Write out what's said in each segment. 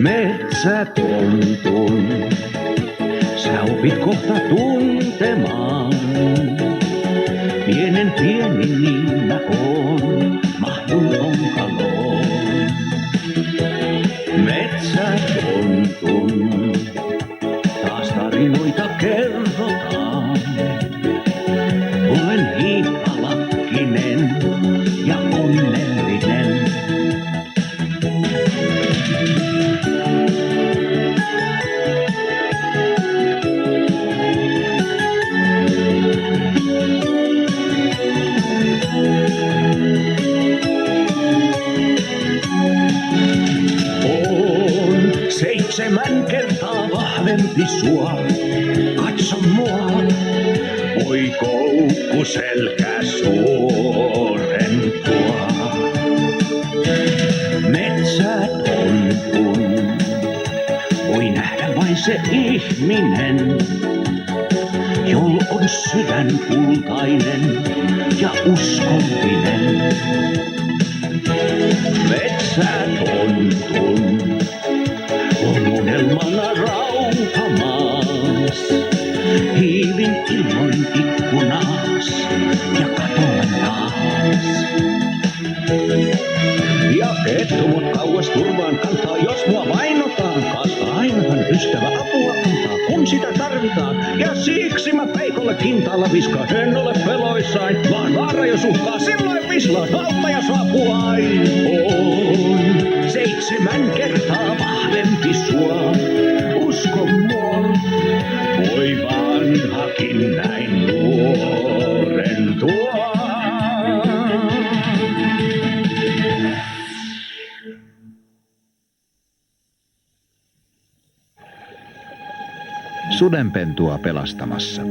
Metsätontun, sä opit kohta tuntemaan. Pienen pieni niin mä oon, mahdun onkaloon. Metsätontun, taas tarinoita kerrotaan. Olen hiippalakkinen ja onnellinen. On 7 kertaa vahvempi sua. Katso mua, oi koukku selkä suurentua. Metsätontun, voi nähdä vain se ihminen, jolla on sydän kultainen ja uskollinen. Metsätontun on unelmana rautamaas. Hiivin ilmoin ikkunaas ja katoan taas. Ja et mut kauas turvaan kantaa, jos mua vainotaan. Koska ainahan ystävä apua antaa, kun sitä tarvitaan. Ja siksi mä peikolle kintaalla viskaan. En ole peloissain, vaan vaara jos uhkaa, silloin vislaan. Auttaja saapuu aina. On 7 kertaa vahvempi sua. Usko mua, voi vanhakin näin nuorentua. Sudenpentua pelastamassa.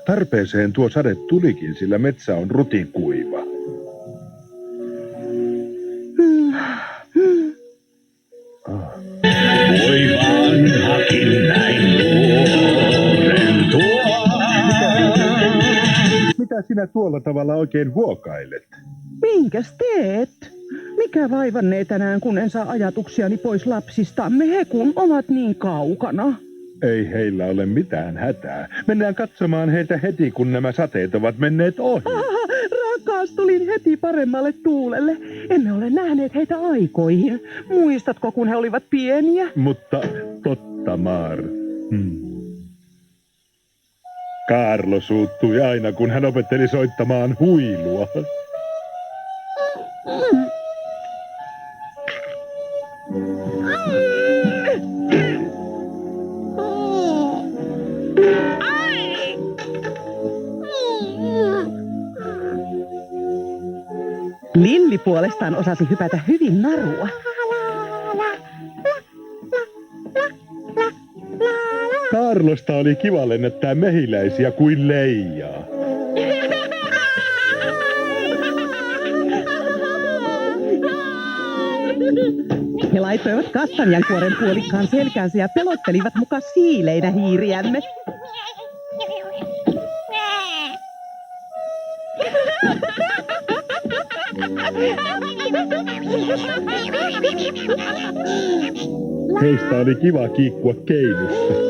Tarpeeseen tuo sade tulikin, sillä metsä on rutikuiva. Voi vanhakin näin nuorentua. Mitä sinä tuolla tavalla oikein huokailet? Minkäs teet? Mikä vaivannee tänään, kun en saa ajatuksiani pois lapsistamme, he kun ovat niin kaukana? Ei heillä ole mitään hätää. Mennään katsomaan heitä heti, kun nämä sateet ovat menneet ohi. Rakas, tulin heti paremmalle tuulelle. Emme ole nähneet heitä aikoihin. Muistatko, kun he olivat pieniä? Mutta totta, Maar. Kaarlo suuttui aina, kun hän opetteli soittamaan huilua. Lilli puolestaan osasi hypätä hyvin narua. Kaarlosta oli kiva lennättää mehiläisiä kuin leijaa. He laittoivat kastanjankuoren puolikkaan selkäänsä ja pelottelivat muka siileinä hiiriämme. Heistä oli kiva kiikkua keinussa.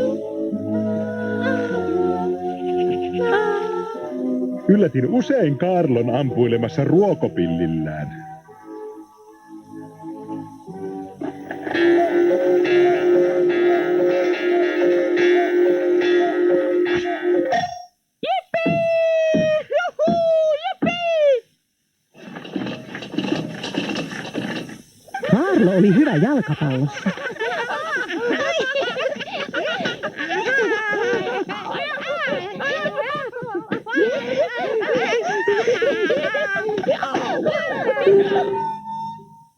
Yllätin usein Kaarlon ampuilemassa ruokopillillään. Kaarlo oli hyvä jalkapallossa.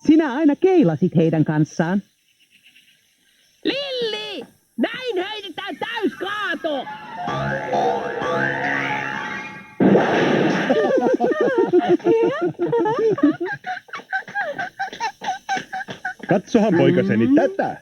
Sinä aina keilasit heidän kanssaan. Lilli! Näin heitetään täyskaato! Katsohan poikaseni tätä.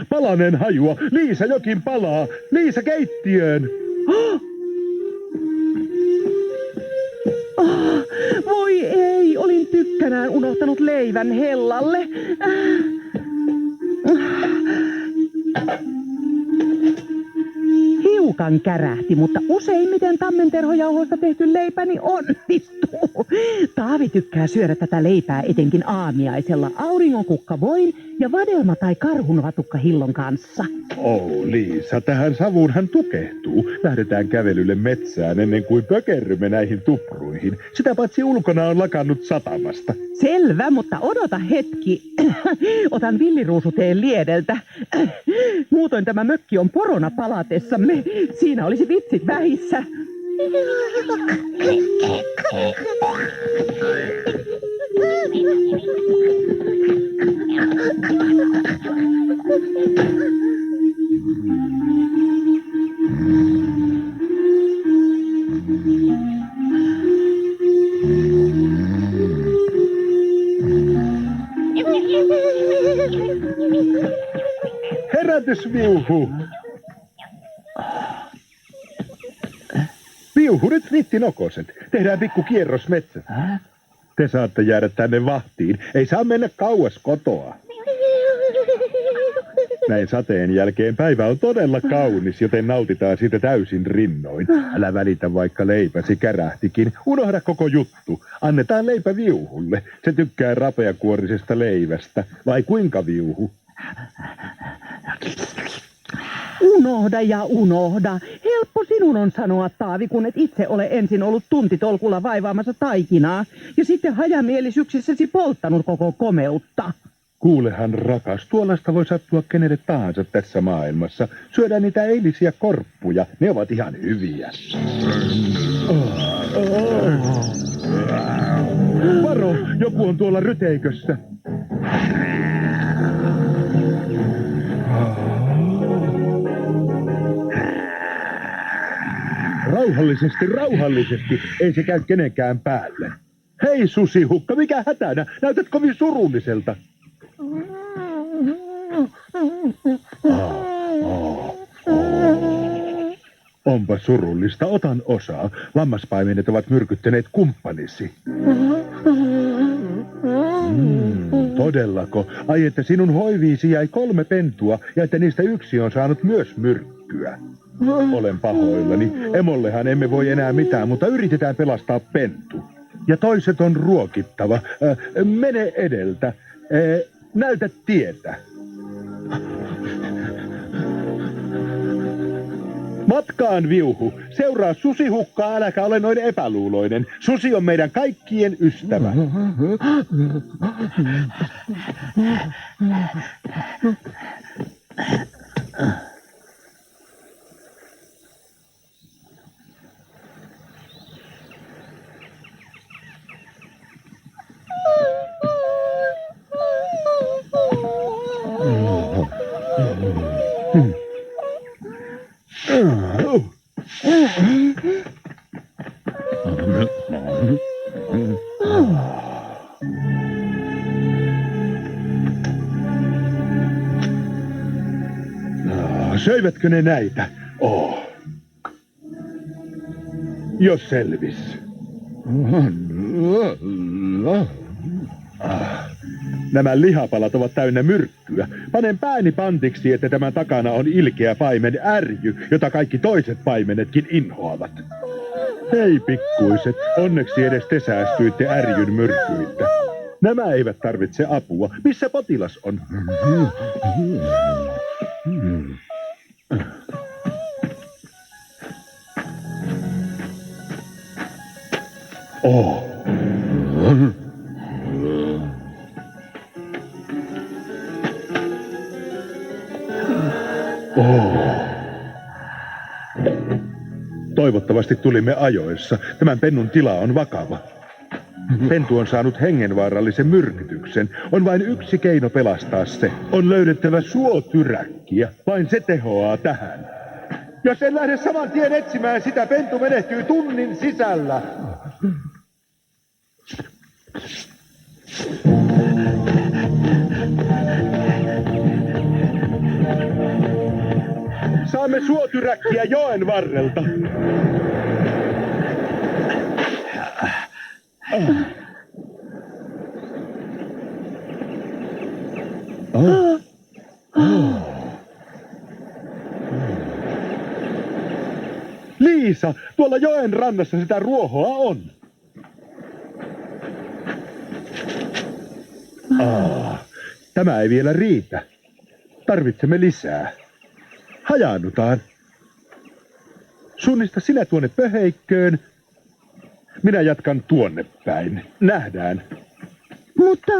Palanen hajua. Liisa jokin palaa. Liisa keittiöön. Voi ei, olin tykkänään unohtanut leivän hellalle. Hiukan kärähti, mutta useimmiten tammenterhojauhoista tehty leipäni onnistuu. Taavi tykkää syödä tätä leipää etenkin aamiaisella auringonkukkavoin ja vadelma- tai karhunvatukkahillon kanssa. Liisa, tähän savuun hän tukehtuu. Lähdetään kävelylle metsään ennen kuin pökerrymme näihin tupruihin. Sitä paitsi ulkona on lakannut satamasta. Selvä, mutta odota hetki. Otan villiruusuteen liedeltä. Muutoin tämä mökki on porona palatessamme. Siinä olisi vitsit vähissä. Herätysviuhu! Viuhurit rittinokoset. Tehdään pikku kierros metsässä. Te saatte jäädä tänne vahtiin. Ei saa mennä kauas kotoa. Näin sateen jälkeen päivä on todella kaunis, joten nautitaan siitä täysin rinnoin. Älä välitä, vaikka leipäsi kärähtikin. Unohda koko juttu. Annetaan leipä Viuhulle. Se tykkää rapeakuorisesta leivästä. Vai kuinka, Viuhu? Unohda ja unohda. Helppo sinun on sanoa, Taavi, kun et itse ole ensin ollut tuntitolkulla vaivaamassa taikinaa. Ja sitten hajamielisyyksissäsi polttanut koko komeutta. Kuulehan, rakas, tuollaista voi sattua kenelle tahansa tässä maailmassa. Syödään niitä eilisiä korppuja. Ne ovat ihan hyviä. Varo, joku on tuolla ryteikössä. Rauhallisesti, rauhallisesti. Ei se käy kenenkään päälle. Hei, susihukka, mikä hätänä? Näytät kovin surulliselta. Onpa surullista, otan osaa. Lammaspaimenet ovat myrkyttäneet kumppanisi. Todellako? Ai, että sinun hoiviisi jäi 3 pentua ja että niistä yksi on saanut myös myrkkyä. Olen pahoillani. Emollehan emme voi enää mitään, mutta yritetään pelastaa pentu. Ja toiset on ruokittava. Mene edeltä. Näytä tietä. Matkaan, Viuhu. Seuraa susihukkaa, äläkä ole noin epäluuloinen. Susi on meidän kaikkien ystävä. Söivätkö ne näitä? Jos selvis. Nämä lihapalat ovat täynnä myrkkyä. Panen pääni pantiksi, että tämän takana on ilkeä paimen Ärjy, jota kaikki toiset paimenetkin inhoavat. Hei pikkuiset, onneksi edes te säästyitte Ärjyn myrkyiltä. Nämä eivät tarvitse apua. Missä potilas on? Toivottavasti tulimme ajoissa. Tämän pennun tila on vakava. Pentu on saanut hengenvaarallisen myrkytyksen. On vain yksi keino pelastaa se. On löydettävä suotyräkkiä. Vain se tehoaa tähän. Jos en lähde saman tien etsimään sitä, pentu menehtyy tunnin sisällä. Saamme suotyräkkiä joen varrelta. Liisa, tuolla joen rannassa sitä ruohoa on. Tämä ei vielä riitä. Tarvitsemme lisää. Hajaannutaan. Suunnista sinä tuonne pöheikköön. Minä jatkan tuonne päin. Nähdään. Mutta...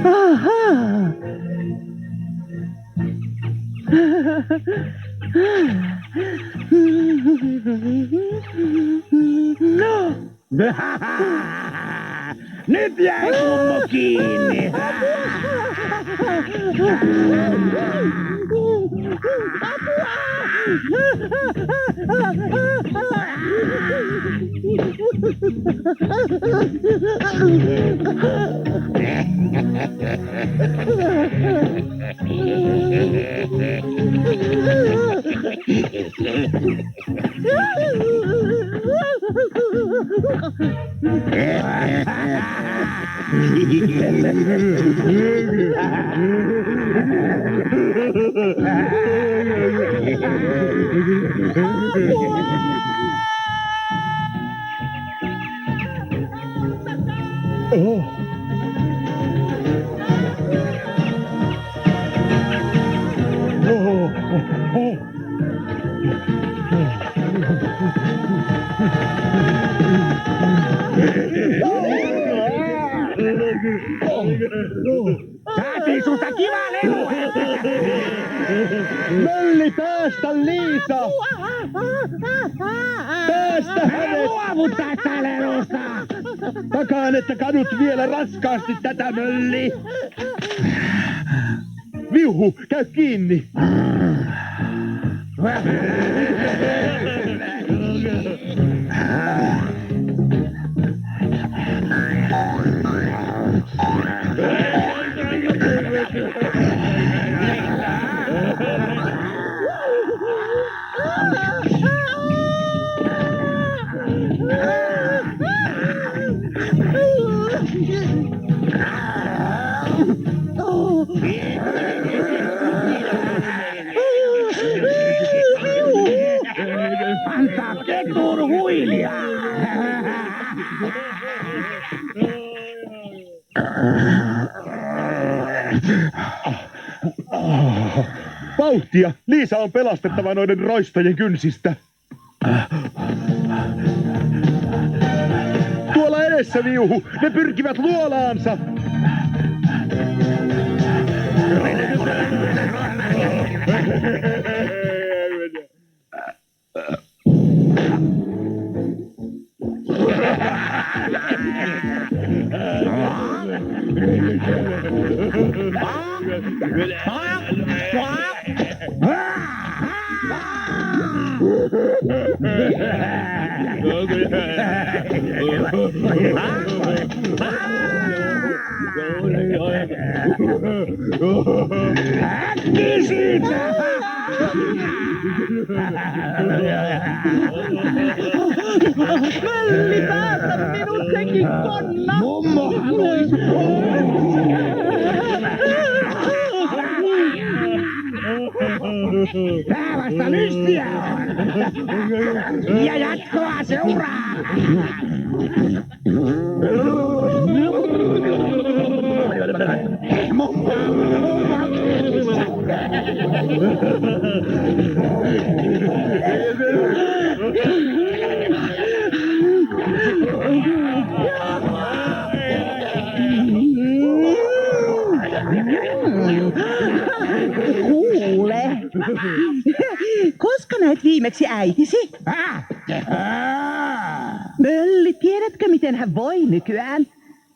Ahaa. No. Nyt jäi kummo kiinni. Saatiin susta kiva lelu! Mölli, päästä Liisa! Päästä hänet! Luovu tästä lelusta! Takaan, että kadut vielä raskaasti tätä, Mölli! Viuhu, käy kiinni! Antaa ketun huilia! Vauhtia! Liisa on pelastettava noiden roistojen kynsistä. Tuolla edessä, Viuhu! Ne pyrkivät luolaansa! Äkki siitä! Mölli, päästä minut sekin konna! Mummo haluaisi Tää vasta lystiä on! Ja jatkoa seuraa! Kuule, koska näit viimeksi äitisi? Mölli, tiedätkö miten hän voi nykyään?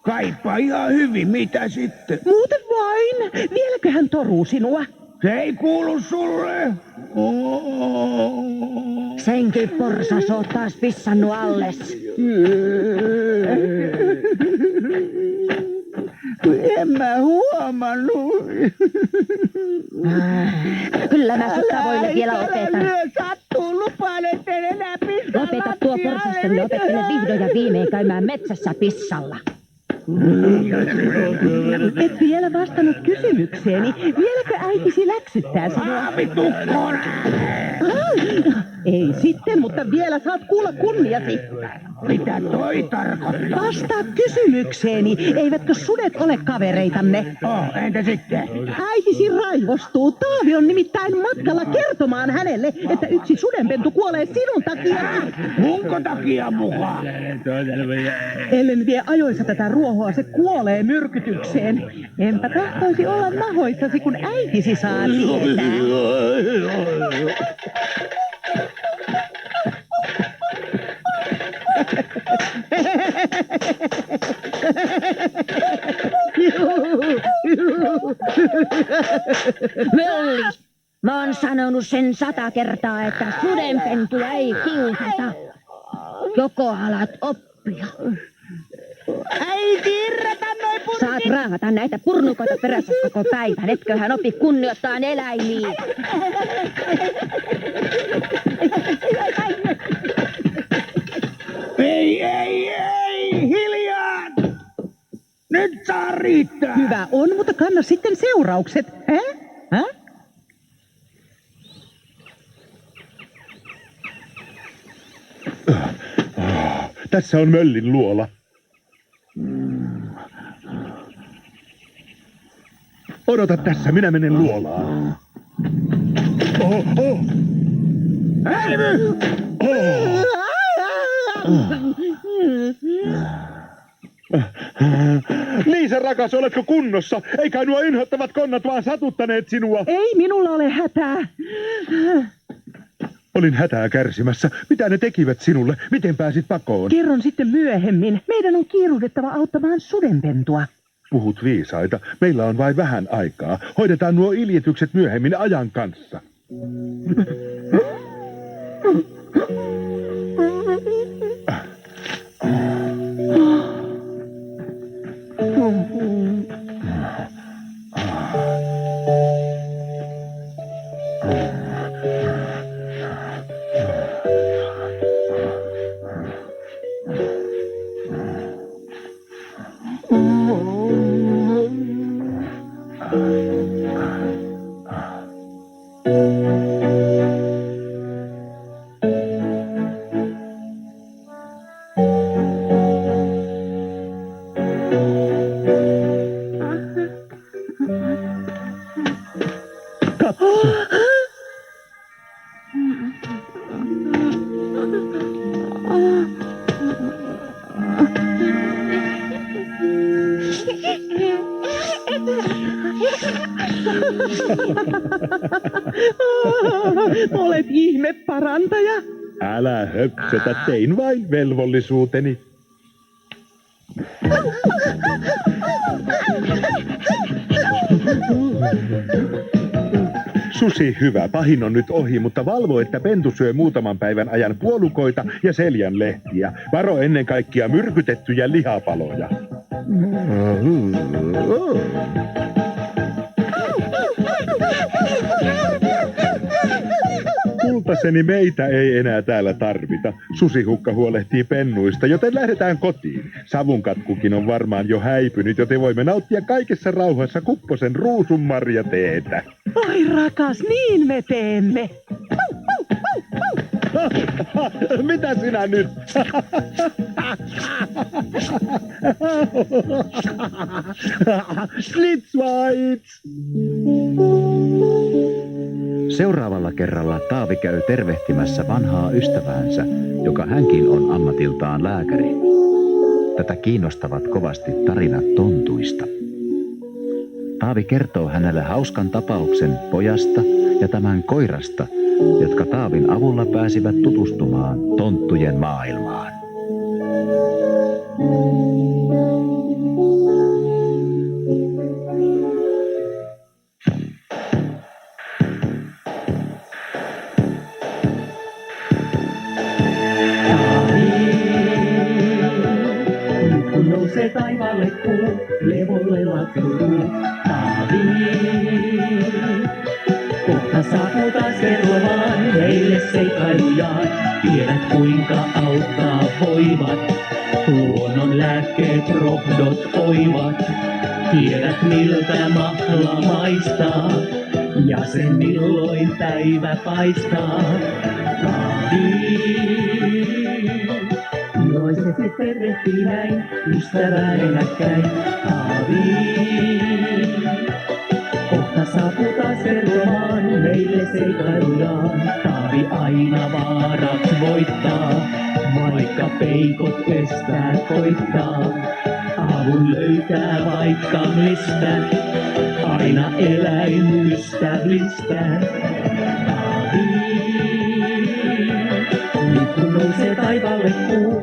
Kaipa ihan hyvin, mitä sitten? Muuten vain. Vieläkö hän toruu sinua? Se ei kuulu sulle. Senkö porsas oot taas pissannut alles? En mä huomannut. Kyllä mä sut tavoille vielä opetan. Sattuu, lupaan, etten enää pissa Lopeta tuo porsasten opettele vihdoin ja viimein käymään metsässä pissalla. Et vielä vastannut kysymykseeni. Vieläkö äitisi läksyttää sinua? Aavitukkoon! Ei sitten, mutta vielä saat kuulla kunniasi. Mitä toi tarkoittaa? Vastaa kysymykseeni. Eivätkö sudet ole kavereitanne? Entä sitten? Äitisi raivostuu. Taavi on nimittäin matkalla kertomaan hänelle, että yksi sudenpentu kuolee sinun takia. Munko takia mukaan? Ellen vie ajoissa tätä ruohoa, se kuolee myrkytykseen. Enpä tahtoisi olla nahoissasi, kun äitisi saa tietää. Mä oon sanonut sen 100 kertaa, että sudenpentuja ei kiusata. Joko alat oppia. Äiti, irrota noi Saat raahata näitä purnukoita perässä koko päivän. Etköhän opi kunnioittaa eläimiä. Ei, hiljaa! Nyt saa riittää! Hyvä on, mutta kanna sitten seuraukset. Hä? Tässä on möllin luola. Odota tässä, minä menen luolaan. Elvy! Liisa rakas, oletko kunnossa? Eikä nuo inhottavat konnat vaan satuttaneet sinua. Ei minulla ole hätää. Olin hätää kärsimässä. Mitä ne tekivät sinulle? Miten pääsit pakoon? Kerron sitten myöhemmin. Meidän on kiiruhdettava auttamaan sudenpentua. Puhut viisaita. Meillä on vain vähän aikaa. Hoidetaan nuo iljetykset myöhemmin ajan kanssa. Olet ihme parantaja. Älä höpsötä, tein vain velvollisuuteni. Susi, hyvä. Pahin on nyt ohi, mutta valvo, että pentu syö muutaman päivän ajan puolukoita ja seljänlehtiä. Varo ennen kaikkea myrkytettyjä lihapaloja. Kultaseni, meitä ei enää täällä tarvita. Susihukka huolehtii pennuista, joten lähdetään kotiin. Savunkatkukin on varmaan jo häipynyt, joten voimme nauttia kaikessa rauhassa Kupposen ruusunmarjateetä. Oi rakas, niin me teemme. Mitä sinä nyt? Schlitzweitz! Seuraavalla kerralla Taavi käy tervehtimässä vanhaa ystäväänsä, joka hänkin on ammatiltaan lääkäri. Tätä kiinnostavat kovasti tarinat tontuista. Taavi kertoo hänelle hauskan tapauksen pojasta ja tämän koirasta, jotka Taavin avulla pääsivät tutustumaan tonttujen maailmaan. Kun nousee taivaalle kuu, levolle laskeutuu Taavi. Kohta saapuu taas kerromaan meille seikkailujaan. Tiedät kuinka auttaa voivat, luonnon lääkkeet rohdot oivat. Tiedät miltä mahla maistaa, ja sen milloin päivä paistaa. Taavi. Iloisesti tervehtii näin, ystävää enäkkäin, Taavi. Kohta saapuu taas kertomaan meille seikailujaan. Taavi aina vaarat voittaa, vaikka peikot estää koittaa. Avun löytää vaikka mistä, aina eläinystävistä. Taavi. Nyt kun nousee taivaalle kuu,